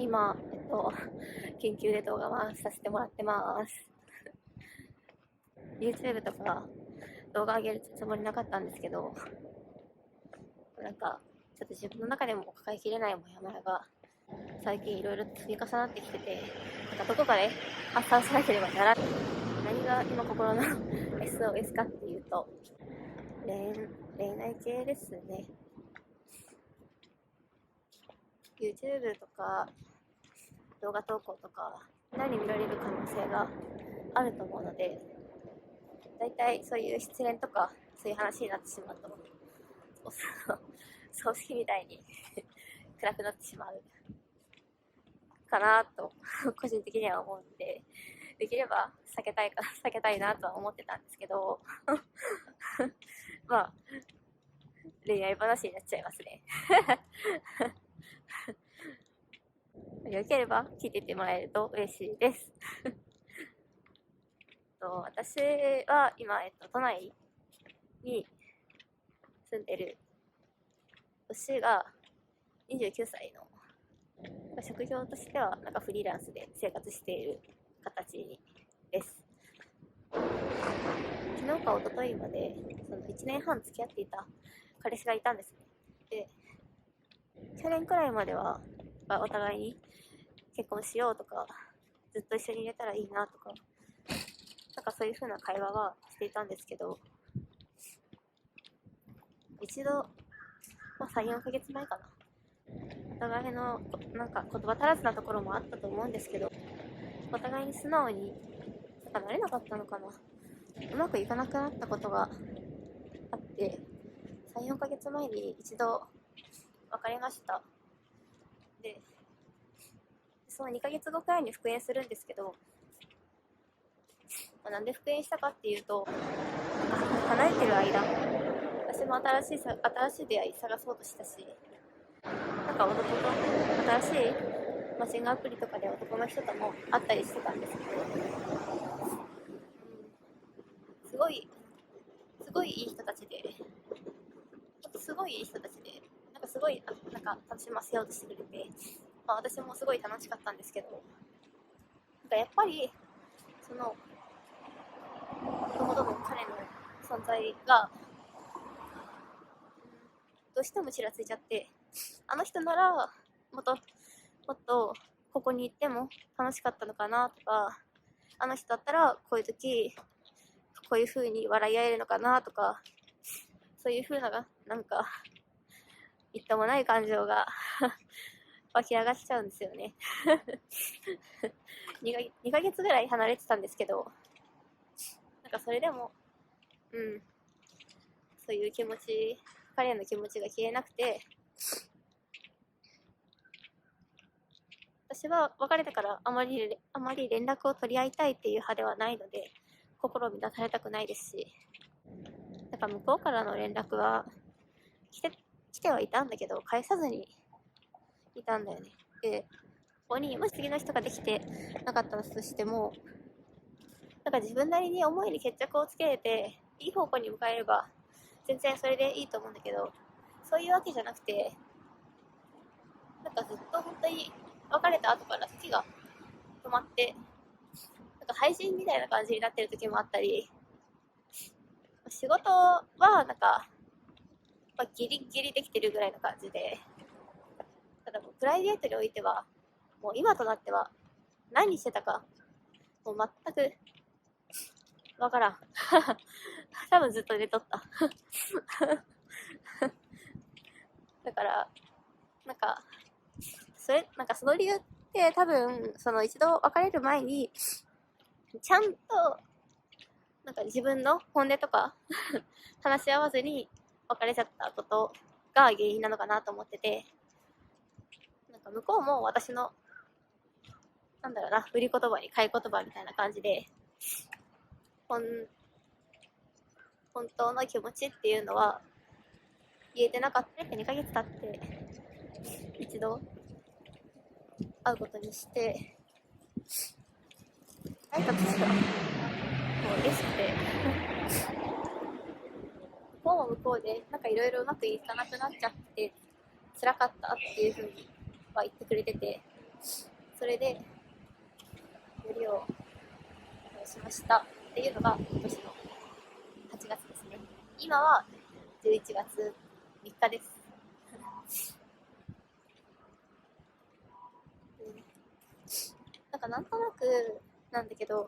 今、緊急で動画回させてもらってます。YouTube とか動画上げるつもりなかったんですけど、なんか、ちょっと自分の中でも抱えきれないモヤモヤが最近いろいろ積み重なってきてて、なんかどこかで発散しなければならない。何が今心のSOS かっていうと、恋愛系ですね。YouTube とか動画投稿とか何見られる可能性があると思うので、だいたいそういう失恋とかそういう話になってしまうと葬式みたいに暗くなってしまうかなと個人的には思うので、できれば避けたいなとは思ってたんですけどまあ恋愛話になっちゃいますねよければ聞いていってもらえると嬉しいです私は今、都内に住んでる。年が29歳の職業としてはなんかフリーランスで生活している形です。昨日か一昨日までその1年半付き合っていた彼氏がいたんですね。で、去年くらいまではお互いに結婚しようとか、ずっと一緒にいれたらいいなとか、なんかそういう風な会話はしていたんですけど、一度、3、4ヶ月前かな、お互いのなんか言葉足らずなところもあったと思うんですけど、お互いに素直になれなかったのかな、うまくいかなくなったことがあって、3、4ヶ月前に一度別れました。で、その2ヶ月後くらいに復縁するんですけど、なんで復縁したかっていうと、離れてる間、私も新しい出会い探そうとしたし、なんか男と新しいマッチングアプリとかで男の人とも会ったりしてたんですけど、すごいいい人たちで、なんかすごいなんか楽しませようとしてくれて、私もすごい楽しかったんですけど、なんかやっぱりその元々の彼の存在がどうしてもちらついちゃって、あの人ならもっとここに行っても楽しかったのかなとか、あの人だったらこういう時こういう風に笑い合えるのかなとか、そういう風ななんかみっともない感情が湧き上がっちゃうんですよね2ヶ月ぐらい離れてたんですけど、なんかそれでもそういう気持ち、彼の気持ちが消えなくて、私は別れてからあまり連絡を取り合いたいっていう派ではないので、心を乱されたくないですし、なんか向こうからの連絡は来てはいたんだけど返さずにいたんだよね。で、ここにもし次の人ができてなかったとしても、なんか自分なりに思いに決着をつけれていい方向に向かえれば全然それでいいと思うんだけど、そういうわけじゃなくて、なんかずっと本当に別れた後から時が止まって、なんか配信みたいな感じになってる時もあったり、仕事はなんか、ギリギリできてるぐらいの感じで、ただもうプライベートにおいてはもう今となっては何してたかもう全くわからん多分ずっと寝とっただからなんかその理由って多分その一度別れる前にちゃんとなんか自分の本音とか話し合わずに別れちゃったことが原因なのかなと思ってて、なんか向こうも私のなんだろうな、売り言葉に買い言葉みたいな感じで本当の気持ちっていうのは言えてなかった。2ヶ月経って一度会うことにして会えた時はもう嬉しくて向こうも向こうでなんかいろいろうまくいかなくなっちゃって辛かったっていう風には言ってくれてて、それでよりをしましたっていうのが今年の8月ですね。今は11月3日です。なんとなくなんだけど、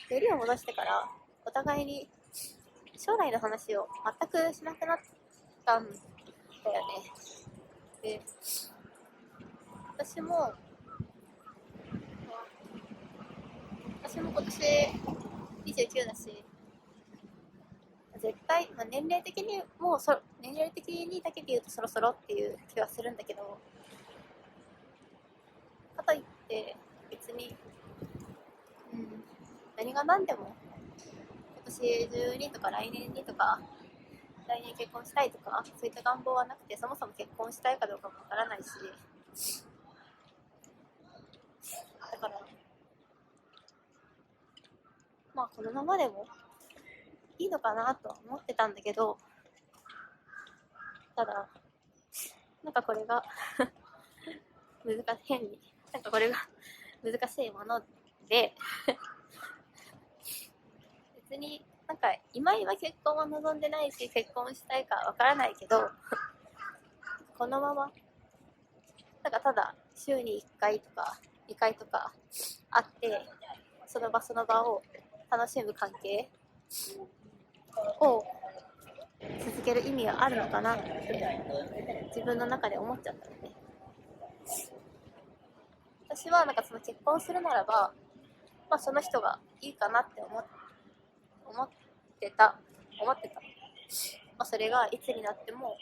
よりを戻してからお互いに将来の話を全くしなくなったんだよね。で、私も今年29だし、絶対、年齢的にだけで言うとそろそろっていう気はするんだけど、かといって別に、何が何でも今年中にとか来年にとか来年結婚したいとかそういった願望はなくて、そもそも結婚したいかどうかもわからないし、だからこのままでもいいのかなとは思ってたんだけど、ただこれがこれが難しいもので別に今結婚は望んでないし、結婚したいかわからないけど、このままただ週に1回とか2回とか会ってその場その場を楽しむ関係を続ける意味はあるのかなって自分の中で思っちゃったので、私はその結婚するならば、その人がいいかなって思ってた。それがいつになっても、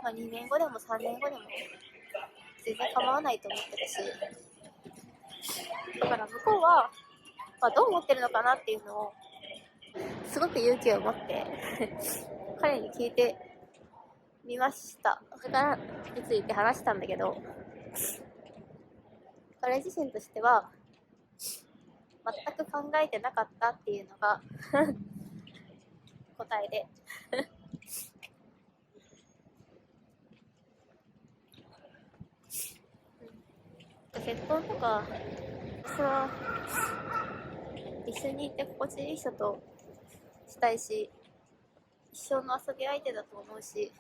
2年後でも3年後でも全然構わないと思ってるし、だから向こうは、どう思ってるのかなっていうのをすごく勇気を持って彼に聞いてみました。それからについて話したんだけど、彼自身としては全く考えてなかったっていうのが答えで結婚とか私は一緒にいて心地いい人としたいし、一生の遊び相手だと思うし、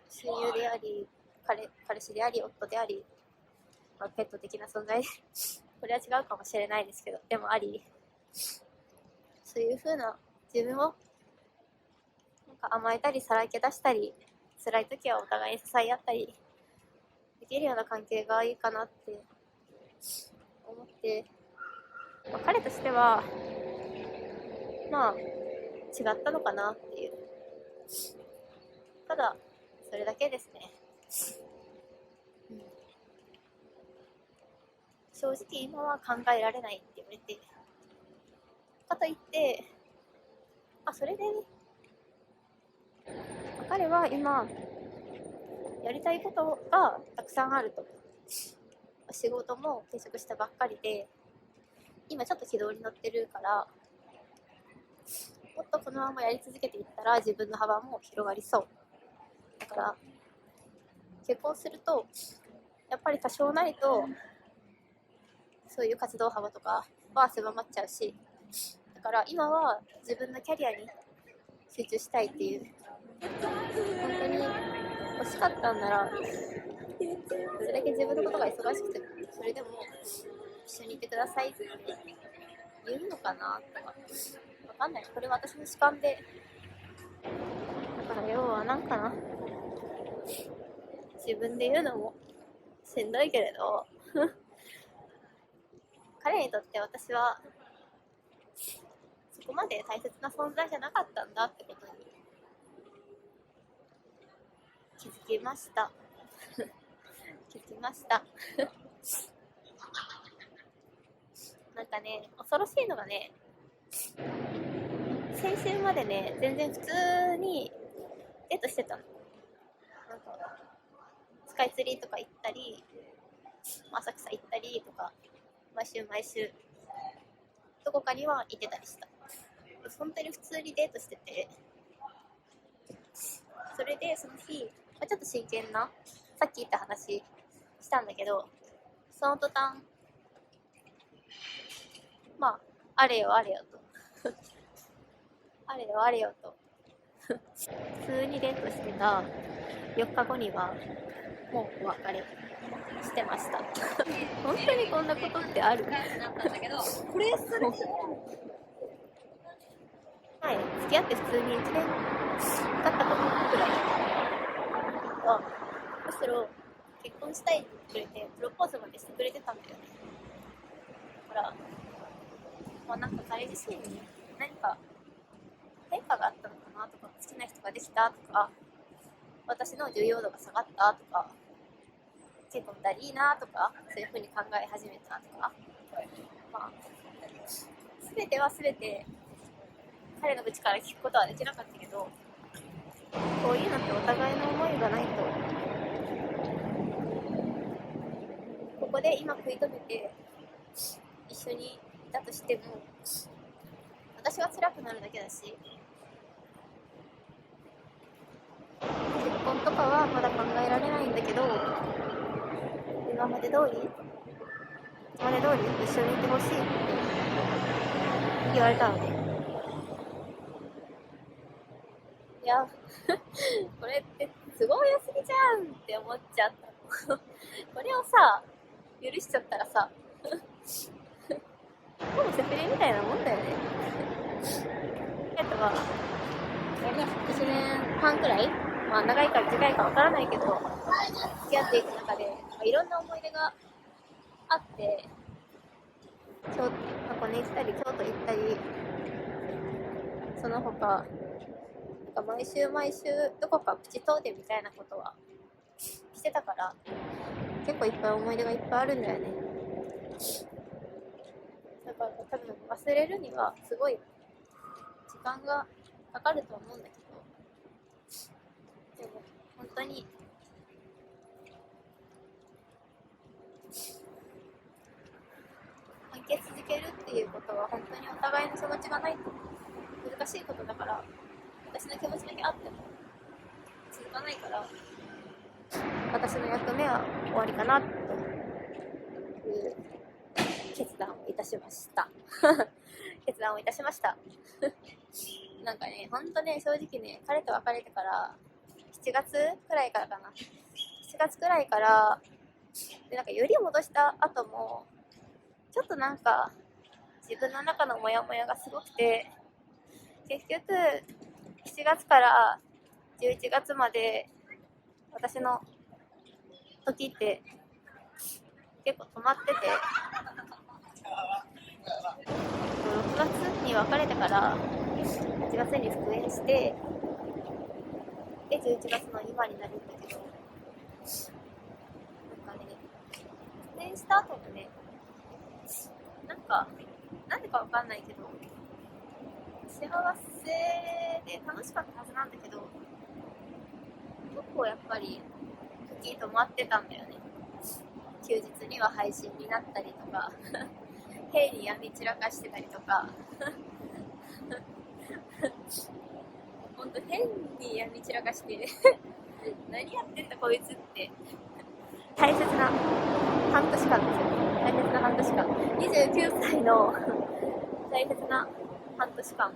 親友であり彼氏であり夫であり、ペット的な存在これは違うかもしれないですけど、でもあり、そういう風な自分を甘えたりさらけ出したり、辛い時はお互いに支え合ったりできるような関係がいいかなって思って、彼としては違ったのかなっていう、ただそれだけですね。正直今は考えられないって言われて、かといってそれでね、彼は今やりたいことがたくさんあると。仕事も転職したばっかりで今ちょっと軌道に乗ってるから、もっとこのままやり続けていったら自分の幅も広がりそうだから、結婚するとやっぱり多少なりとそういう活動幅とかは狭まっちゃうし、だから今は自分のキャリアに集中したいっていう、本当に欲しかったんならそれだけ自分のことが忙しくてそれでも一緒にいてくださいって言うのかなとかわかんない。これは私の主観で、だから要は自分で言うのもしんどいけれど彼にとって私はそこまで大切な存在じゃなかったんだってことに気づきました恐ろしいのがね、先週までね全然普通にデートしてたの。スカイツリーとか行ったり浅草行ったりとか毎週どこかには行ってたりした。本当に普通にデートしてて、それでその日あ、ちょっと真剣な、さっき言った話したんだけど、その途端、まあ、あれよあれよと、あれよあれよと、普通にデートしてた4日後には、もうお別れしてました。本当にこんなことってある？これするはい、付き合って普通に1年経ったことくらいは、むしろ結婚したいって言ってくれて、プロポーズまでしてくれてたんだよね。だから、まあなんか彼自身に何か変化があったのかなとか、好きな人ができたとか、私の重要度が下がったとか、結構二人いいなとか、そういう風に考え始めたとか、まあ、全ては全て彼の口から聞くことはできなかったけど、こういうのってお互いの思いがないと、ここで今食い止めて一緒にいたとしても、私は辛くなるだけだし、結婚とかはまだ考えられないんだけど、今まで通り一緒にいてほしいって言われたので、いやこれって都合良すぎじゃんって思っちゃったのこれをさ許しちゃったらさもうセフレみたいなもんだよねは1年半くらい、まあ長いか短いかわからないけど付き合っていく中で、いろんな思い出があって、箱根行ったり京都行ったり、その他なんか毎週どこかプチ遠出みたいなことはしてたから、結構いっぱい思い出がいっぱいあるんだよね。だから多分忘れるにはすごい時間がかかると思うんだけど、でも本当に関係続けるっていうことは本当にお互いの気持ちがないと難しいことだから、私の気持ちだけあっても続かないから、私の役目は終わりかなという決断をいたしましたなんかね、ほんとね、正直ね、彼と別れてから7月くらいからかな7月くらいからで、なんかより戻した後もちょっとなんか自分の中のモヤモヤがすごくて、結局7月から11月まで私の時って結構止まってて、6月に別れてから8月に復縁して、で11月の今になるんだけど、なんかね、復縁した後もね、なんでかわかんないけど幸せで楽しかったはずなんだけど、結構やっぱり時止まってたんだよね。休日には配信になったりとか変に闇散らかしてたりとかほんと変に闇散らかして何やってんだこいつって大切な半年間ですよ。大切な半年間、29歳の大切な半年間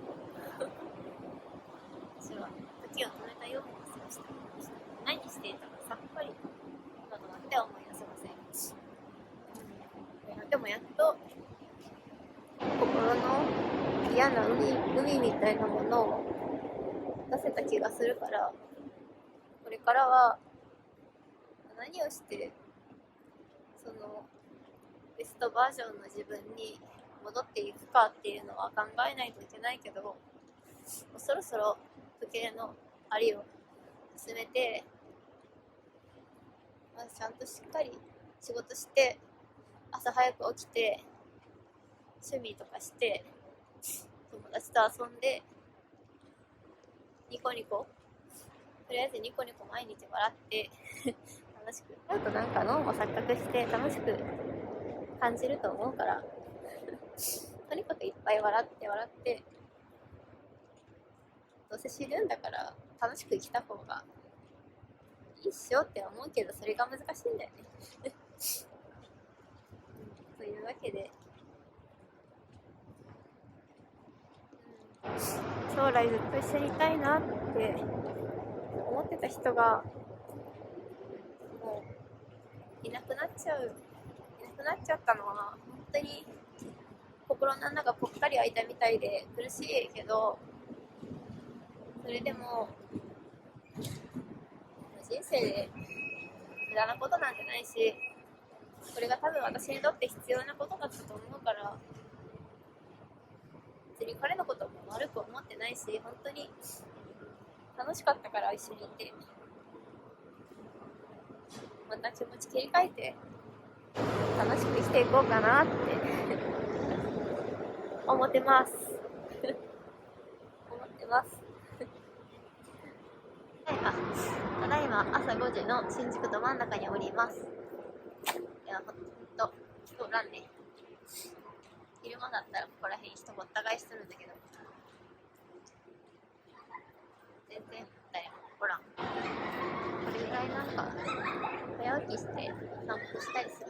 私は時を止めたように過ごしていました。何していたかさっぱり今となっては思い出せません。でもやっと心の嫌な海みたいなものを出せた気がするから、これからは何をしてそのベストバージョンの自分に戻っていくかっていうのは考えないといけないけど、もうそろそろ時計の針を進めて、ちゃんとしっかり仕事して、朝早く起きて趣味とかして、友達と遊んで、ニコニコ、とりあえずニコニコ毎日笑って楽しく、あとなんか脳も錯覚して楽しく感じると思うからとにかくいっぱい笑って、どうせ死ぬんだから楽しく生きた方がいっしょって思うけど、それが難しいんだよね。というわけで、将来ずっと一緒にいたいなって思ってた人がもういなくなっちゃったのは本当に心の穴がぽっかり開いたみたいで苦しいけど、それでも人生で無駄なことなんてないし、これが多分私にとって必要なことだったと思うから、別に彼のことも悪く思ってないし、本当に楽しかったから一緒にいて、また気持ち切り替えて楽しく生きていこうかなって思ってます思ってますただいま朝5時の新宿ど真ん中におります。いや、ほんと人おらんね。昼間だったらここら辺人ごった返しするんだけど、全然誰もおらん。これぐらいなんか早起きして散歩したりする